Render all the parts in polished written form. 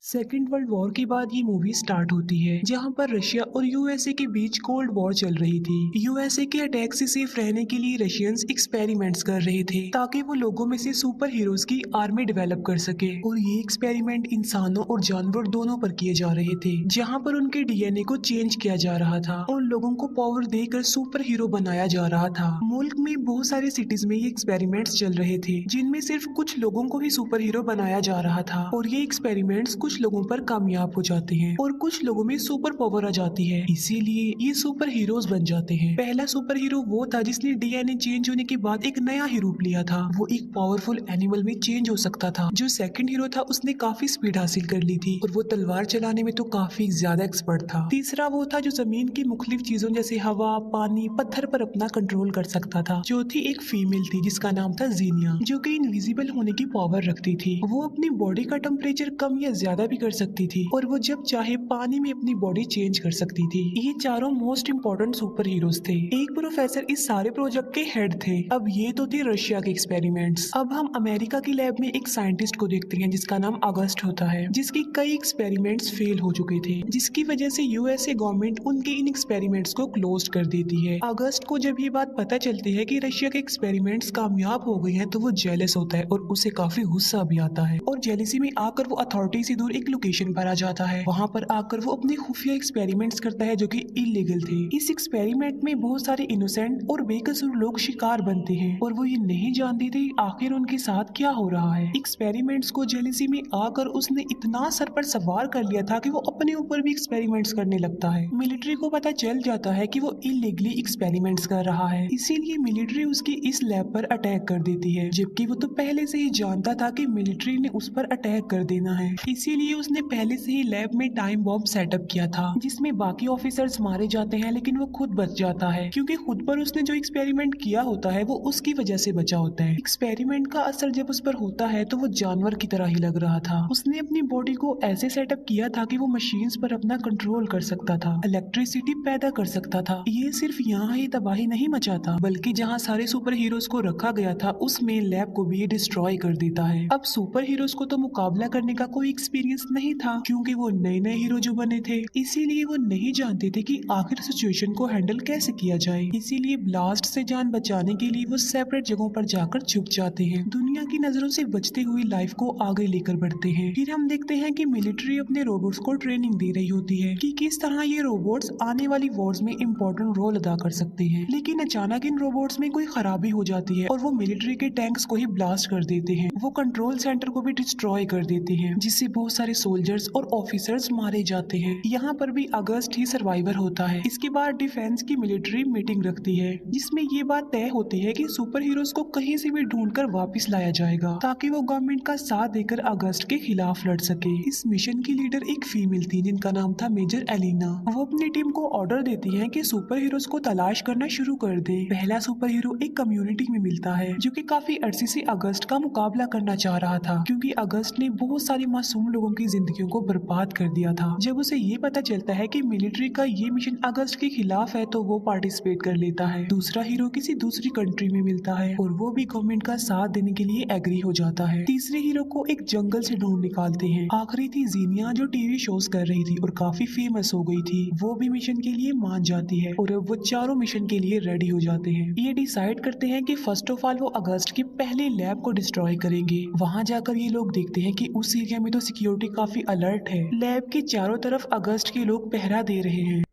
Second world war के बाद ये मूवी स्टार्ट होती है जहां पर रशिया और यूएसए के बीच कोल्ड वॉर चल रही थी। यूएसए के अटैक से सेफ रहने के लिए रशियंस एक्सपेरिमेंट्स कर रहे थे ताकि वो लोगों में से सुपर हीरोज की आर्मी डेवलप कर सके, और ये एक्सपेरिमेंट इंसानों और जानवर दोनों पर किए जा रहे थे, जहां पर उनके डीएनए को चेंज किया जा रहा था और लोगों को पावर देकर सुपर हीरो बनाया जा रहा था। मुल्क में बहुत सारे सिटीज में ये एक्सपेरिमेंट्स चल रहे थे जिनमें सिर्फ कुछ लोगों को ही सुपर हीरो बनाया जा रहा था, और ये एक्सपेरिमेंट्स कुछ लोगों पर कामयाब हो जाते हैं और कुछ लोगों में सुपर पावर आ जाती है, इसीलिए ये सुपर हीरोज बन जाते हैं। पहला सुपर हीरो वो था जिसने डीएनए चेंज होने के बाद एक नया ही रूप लिया था। वो एक पावरफुल एनिमल में चेंज हो सकता था। जो सेकंड हीरो था उसने काफी स्पीड हासिल कर ली थी और वो तलवार चलाने में तो काफी ज्यादा एक्सपर्ट था। तीसरा वो था जो जमीन की मुख्तलिफ चीजों जैसे हवा, पानी, पत्थर पर अपना कंट्रोल कर सकता था। चौथी एक फीमेल थी जिसका नाम था जीनिया, जो कि इनविजिबल होने की पावर रखती थी। वो अपनी बॉडी का टेम्परेचर कम या ज्यादा भी कर सकती थी और वो जब चाहे पानी में अपनी बॉडी चेंज कर सकती थी। ये चारों मोस्ट इम्पोर्टेंट सुपर हीरोज थे। एक प्रोफेसर इस सारे प्रोजेक्ट के हेड थे। अब ये तो थे रशिया के एक्सपेरिमेंट्स। अब हम अमेरिका की लैब में एक साइंटिस्ट को देखते हैं जिसका नाम अगस्ट होता है, जिसके कई एक्सपेरिमेंट्स फेल हो चुके थे, जिसकी वजह से यूएसए गवर्नमेंट उनके इन एक्सपेरिमेंट्स को क्लोज कर देती है। अगस्त को जब ये बात पता चलती है कि रशिया के एक्सपेरिमेंट्स कामयाब हो गए हैं तो वो जेलस होता है और उसे काफी गुस्सा भी आता है, और जेलसी में आकर वो अथॉरिटी से दूर एक लोकेशन पर आ जाता है। वहाँ पर आकर वो अपने खुफिया एक्सपेरिमेंट्स करता है जो कि इलीगल थे। इस एक्सपेरिमेंट में बहुत सारे इनोसेंट और बेकसूर लोग शिकार बनते हैं और वो ये नहीं जानते थे आखिर उनके साथ क्या हो रहा है। एक्सपेरिमेंट्स को जेलसी में आकर उसने इतना सर पर सवार कर लिया था कि वो अपने ऊपर भी एक्सपेरिमेंट्स करने लगता है। मिलिट्री को पता चल जाता है कि वो इलीगली एक्सपेरिमेंट्स कर रहा है, इसीलिए मिलिट्री उसकी इस लैब पर अटैक कर देती है, जबकि वो तो पहले से ही जानता था कि मिलिट्री ने उस पर अटैक कर देना है। इसीलिए उसने पहले से ही लैब में टाइम बॉम्ब सेटअप किया था जिसमें बाकी ऑफिसर्स मारे जाते हैं, लेकिन वो खुद बच जाता है क्योंकि खुद पर उसने जो एक्सपेरिमेंट किया होता है वो उसकी वजह से बचा होता है। एक्सपेरिमेंट का असर जब उस पर होता है तो वो जानवर की तरह ही लग रहा था। उसने अपनी बॉडी को ऐसे सेटअप किया था कि वो मशीन्स पर अपना कंट्रोल कर सकता था, इलेक्ट्रिसिटी पैदा कर सकता था। ये सिर्फ यहाँ ही तबाही नहीं मचाता बल्कि जहाँ सारे सुपर हीरोज को रखा गया था उसमें लैब को भी ये डिस्ट्रॉय कर देता है। अब सुपर हीरोज को तो मुकाबला करने का कोई एक्सपीरियंस नहीं था क्योंकि वो नए नए हीरो जो बने थे, इसीलिए वो नहीं जानते थे कि आखिर सिचुएशन को हैंडल कैसे किया जाए। इसीलिए ब्लास्ट से जान बचाने के लिए वो सेपरेट जगहों पर जाकर छुप जाते हैं, दुनिया की नजरों से बचते हुए लाइफ को आगे लेकर बढ़ते हैं। फिर हम देखते हैं कि मिलिट्री अपने रोबोट्स को ट्रेनिंग दे रही होती है कि किस तरह ये रोबोट्स आने वाली वॉर्स में इम्पोर्टेंट रोल अदा कर सकते हैं, लेकिन अचानक इन रोबोट्स में कोई खराबी हो जाती है और वो मिलिट्री के टैंक्स को ही ब्लास्ट कर देते हैं। वो कंट्रोल सेंटर को भी डिस्ट्रॉय कर देते हैं जिससे बहुत सारे सोल्जर्स और ऑफिसर्स मारे जाते हैं। यहाँ पर भी अगस्त ही सर्वाइवर होता है। इसके बाद डिफेंस की मिलिट्री मीटिंग रखती है जिसमें ये बात तय होती है कि सुपर हीरोज को कहीं से भी ढूंढकर वापस लाया जाएगा ताकि वो गवर्नमेंट का साथ देकर अगस्त के खिलाफ लड़ सके। इस मिशन की लीडर एक फीमेल थी जिनका नाम था मेजर एलिना। वो अपनी टीम को ऑर्डर देती है कि सुपर हीरोज को तलाश करना शुरू कर दे। पहला सुपर हीरो एक कम्युनिटी में मिलता है जो कि काफी अरसे से अगस्त का मुकाबला करना चाह रहा था क्योंकि अगस्त ने बहुत सारी मासूम लोगों की जिंदगियों को बर्बाद कर दिया था। जब उसे ये पता चलता है कि मिलिट्री का ये मिशन अगस्त के खिलाफ है तो वो पार्टिसिपेट कर लेता है। दूसरा हीरो किसी दूसरी कंट्री में मिलता है और वो भी गवर्नमेंट का साथ देने के लिए एग्री हो जाता है। तीसरे हीरो को एक जंगल से ढूंढ निकालते हैं। आखिरी थी जीनिया जो टीवी शोज कर रही थी और काफी फेमस हो गई थी। वो भी मिशन के लिए मान जाती है और अब वो चारों मिशन के लिए रेडी हो जाते हैं। ये डिसाइड करते हैं कि फर्स्ट ऑफ ऑल वो अगस्त के पहले लैब को डिस्ट्रॉय करेंगे। वहाँ जाकर ये लोग देखते हैं कि उस एरिया में तो सिक्योरिटी काफी अलर्ट है। लैब के चारों तरफ अगस्त के लोग पहरा दे रहे हैं।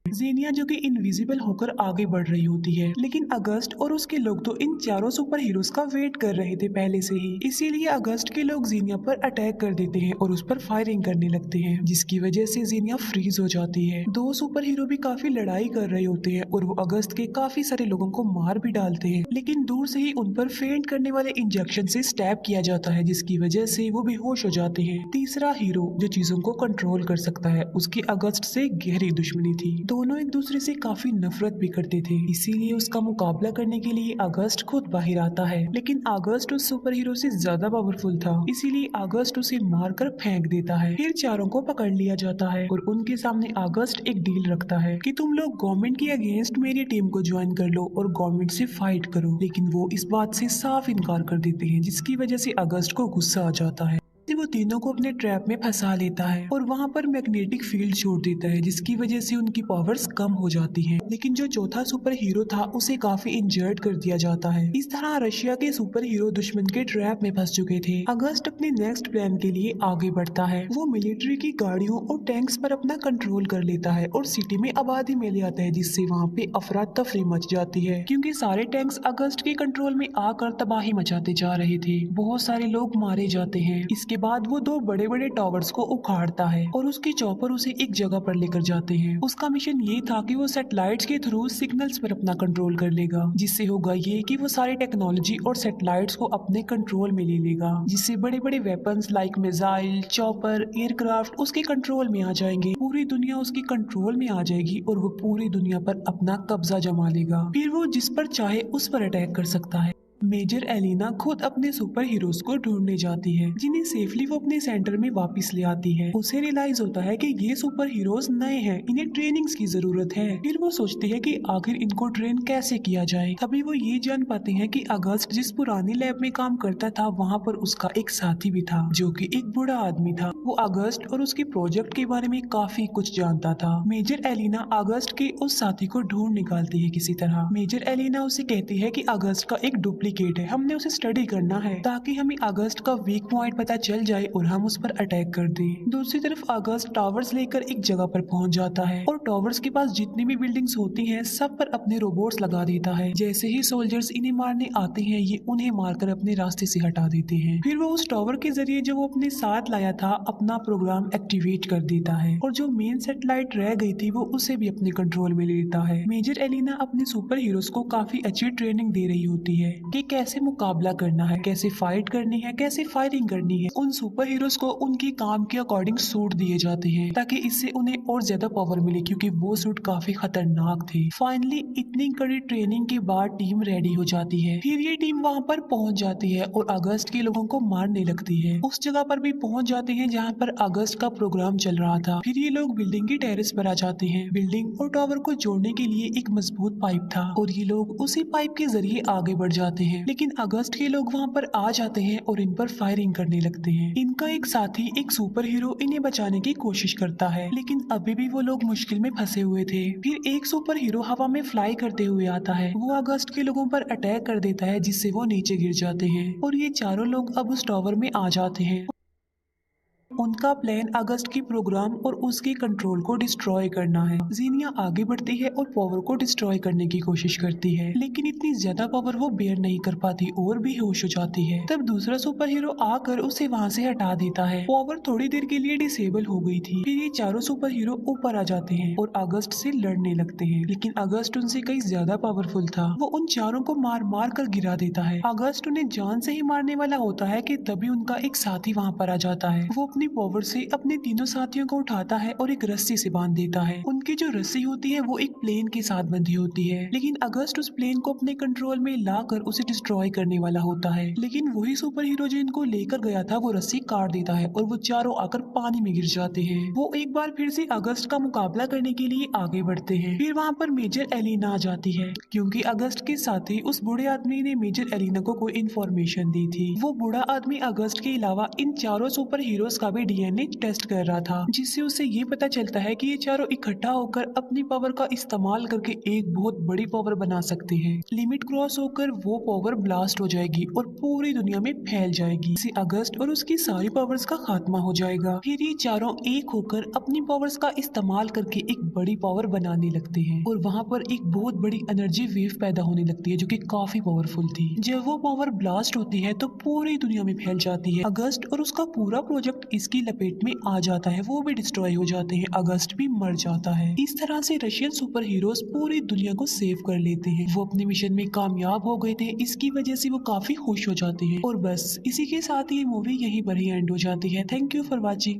जीनिया जो कि इनविजिबल होकर आगे बढ़ रही होती है, लेकिन अगस्त और उसके लोग तो इन चारों सुपर हीरोज का वेट कर रहे थे पहले से ही, इसीलिए अगस्त के लोग जीनिया पर अटैक कर देते हैं और उस पर फायरिंग करने लगते हैं जिसकी वजह से जीनिया फ्रीज हो जाती है। दो सुपर हीरो भी काफी लड़ाई कर रहे होते हैं और वो अगस्त के काफी सारे लोगों को मार भी डालते हैं, लेकिन दूर से ही उन पर फेंट करने वाले इंजेक्शन से स्टैब किया जाता है जिसकी वजह से वो बेहोश हो जाते हैं। तीसरा हीरो जो चीजों को कंट्रोल कर सकता है, उसकी अगस्त से गहरी दुश्मनी थी। दोनों एक दूसरे से काफी नफरत भी करते थे, इसीलिए उसका मुकाबला करने के लिए अगस्त खुद बाहर आता है, लेकिन अगस्त उस सुपर हीरो से ज्यादा पावरफुल था, इसीलिए अगस्त उसे मारकर फेंक देता है। फिर चारों को पकड़ लिया जाता है और उनके सामने अगस्त एक डील रखता है कि तुम लोग गवर्नमेंट के अगेंस्ट मेरी टीम को ज्वाइन कर लो और गवर्नमेंट से फाइट करो, लेकिन वो इस बात से साफ इनकार कर देते हैं जिसकी वजह से अगस्त को गुस्सा आ जाता है। वो तीनों को अपने ट्रैप में फंसा लेता है और वहाँ पर मैग्नेटिक फील्ड छोड़ देता है, जिसकी वजह से उनकी पावर्स कम हो जाती हैं। लेकिन जो चौथा सुपर हीरो था उसे काफी इंजर्ड कर दिया जाता है। इस तरह रशिया के सुपर हीरो दुश्मन के ट्रैप में फंस चुके थे। अगस्त अपने नेक्स्ट प्लान के लिए आगे बढ़ता है। वो मिलिट्री की गाड़ियों और टैंक्स पर अपना कंट्रोल कर लेता है और सिटी में आबादी में ले आता है, जिससे वहाँ पे अफरा तफरी मच जाती है, क्योंकि सारे टैंक्स अगस्त के कंट्रोल में आकर तबाही मचाते जा रहे थे। बहुत सारे लोग मारे जाते हैं। इसके बाद वो दो बड़े बड़े टावर्स को उखाड़ता है और उसके चॉपर उसे एक जगह पर लेकर जाते हैं। उसका मिशन ये था कि वो सैटेलाइट्स के थ्रू सिग्नल्स पर अपना कंट्रोल कर लेगा, जिससे होगा ये कि वो सारी टेक्नोलॉजी और सैटेलाइट्स को अपने कंट्रोल में ले लेगा, जिससे बड़े बड़े weapons like missile, chopper, aircraft उसके कंट्रोल में आ जाएंगे। पूरी दुनिया उसके कंट्रोल में आ जाएगी और वो पूरी दुनिया पर अपना कब्जा जमा लेगा। फिर वो जिस पर चाहे उस पर अटैक कर सकता है। मेजर एलिना खुद अपने सुपर हीरोज को ढूंढने जाती है, जिन्हें सेफली वो अपने सेंटर में वापस ले आती है। उसे रियलाइज होता है कि ये सुपर हीरोज नए हैं, इन्हें ट्रेनिंग्स की जरूरत है। फिर वो सोचती है कि आखिर इनको ट्रेन कैसे किया जाए। तभी वो ये जान पाते हैं कि अगस्त जिस पुरानी लैब में काम करता था वहाँ पर उसका एक साथी भी था, जो कि एक बूढ़ा आदमी था। वो अगस्त और उसके प्रोजेक्ट के बारे में काफी कुछ जानता था। मेजर एलिना अगस्त के उस साथी को ढूंढ निकालती है किसी तरह। मेजर एलिना उसे कहती है कि अगस्त का एक डुप्लीकेट है, हमने उसे स्टडी करना है ताकि हमें अगस्त का वीक पॉइंट पता चल जाए और हम उस पर अटैक कर दें। दूसरी तरफ अगस्त टावर्स लेकर एक जगह पर पहुंच जाता है और टावर्स के पास जितनी भी बिल्डिंग्स होती हैं सब पर अपने रोबोट्स लगा देता है। जैसे ही सोल्जर्स इन्हें मारने आते हैं ये उन्हें मारकर अपने रास्ते से हटा देते हैं। फिर वो उस टावर के जरिए जो वो अपने साथ लाया था अपना प्रोग्राम एक्टिवेट कर देता है और जो मेन सैटेलाइट रह गई थी वो उसे भी अपने कंट्रोल में ले लेता है। मेजर एलिना अपने सुपर हीरोज को काफी अच्छी ट्रेनिंग दे रही होती है कि कैसे मुकाबला करना है, कैसे फाइट करनी है, कैसे फायरिंग करनी है। उन सुपर हीरोज को उनके काम के अकॉर्डिंग सूट दिए जाते हैं ताकि इससे उन्हें और ज्यादा पावर मिले, क्योंकि वो सूट काफी खतरनाक थे। फाइनली इतनी कड़ी ट्रेनिंग के बाद टीम रेडी हो जाती है। फिर ये टीम वहाँ पर पहुँच जाती है और अगस्त के लोगों को मारने लगती है। उस जगह पर भी पहुँच जाते हैं जहाँ पर अगस्त का प्रोग्राम चल रहा था। फिर ये लोग बिल्डिंग की टेरेस पर आ जाते हैं। बिल्डिंग और टावर को जोड़ने के लिए एक मजबूत पाइप था और ये लोग उसी पाइप के जरिए आगे बढ़ जाते हैं। लेकिन अगस्त के लोग वहाँ पर आ जाते हैं और इन पर फायरिंग करने लगते हैं। इनका एक साथी एक सुपर हीरो इन्हें बचाने की कोशिश करता है, लेकिन अभी भी वो लोग मुश्किल में फंसे हुए थे। फिर एक सुपर हीरो हवा में फ्लाई करते हुए आता है। वो अगस्त के लोगों पर अटैक कर देता है, जिससे वो नीचे गिर जाते हैं और ये चारों लोग अब उस टावर में आ जाते हैं। उनका प्लान अगस्त की प्रोग्राम और उसके कंट्रोल को डिस्ट्रॉय करना है। जीनिया आगे बढ़ती है और पावर को डिस्ट्रॉय करने की कोशिश करती है, लेकिन इतनी ज्यादा पावर वो बेयर नहीं कर पाती और बेहोश हो जाती है। तब दूसरा सुपर हीरो आकर उसे वहाँ से हटा देता है। पावर थोड़ी देर के लिए डिसेबल हो गई थी। फिर ये चारों सुपर हीरो ऊपर आ जाते हैं और अगस्त से लड़ने लगते हैं, लेकिन अगस्त उनसे कहीं ज्यादा पावरफुल था। वो उन चारों को मार मार कर गिरा देता है। अगस्त उन्हें जान से ही मारने वाला होता है कि तभी उनका एक साथी वहाँ पर आ जाता है। वो अपनी पावर से अपने तीनों साथियों को उठाता है और एक रस्सी से बांध देता है। उनकी जो रस्सी होती है वो एक प्लेन के साथ बंधी होती है, लेकिन अगस्त उस प्लेन को अपने कंट्रोल में लाकर उसे डिस्ट्रॉय करने वाला होता है। लेकिन वही सुपर हीरो जो इनको लेकर गया था वो रस्सी काट देता है और वो चारों आकर पानी में गिर जाते हैं। वो एक बार फिर से अगस्त का मुकाबला करने के लिए आगे बढ़ते हैं। फिर वहाँ पर मेजर एलिना आ जाती है, क्योंकि अगस्त के साथ ही उस बूढ़े आदमी ने मेजर एलिना को कोई इन्फॉर्मेशन दी थी। वो बूढ़ा आदमी अगस्त के अलावा इन चारों सुपर हीरोज का भी डीएनए टेस्ट कर रहा था, जिससे उसे ये पता चलता है कि ये चारों इकट्ठा होकर अपनी पावर का इस्तेमाल करके एक बहुत बड़ी पावर बना सकते हैं। लिमिट क्रॉस होकर वो पावर ब्लास्ट हो जाएगी और पूरी दुनिया में फैल जाएगी, इससे अगस्त और उसकी सारी पावर्स का खात्मा हो जाएगा। फिर ये चारों एक होकर अपनी पावर्स का इस्तेमाल करके एक बड़ी पावर बनाने लगते हैं और वहाँ पर एक बहुत बड़ी एनर्जी वेव पैदा होने लगती है, जो कि काफी पावरफुल थी। जब वो पावर ब्लास्ट होती है तो पूरी दुनिया में फैल जाती है। अगस्त और उसका पूरा प्रोजेक्ट इसकी लपेट में आ जाता है, वो भी डिस्ट्रॉय हो जाते हैं, अगस्त भी मर जाता है। इस तरह से रशियन सुपर हीरोज पूरी दुनिया को सेव कर लेते हैं। वो अपने मिशन में कामयाब हो गए थे, इसकी वजह से वो काफी खुश हो जाते हैं। और बस इसी के साथ ये मूवी यहीं पर ही एंड हो जाती है। Thank you for watching.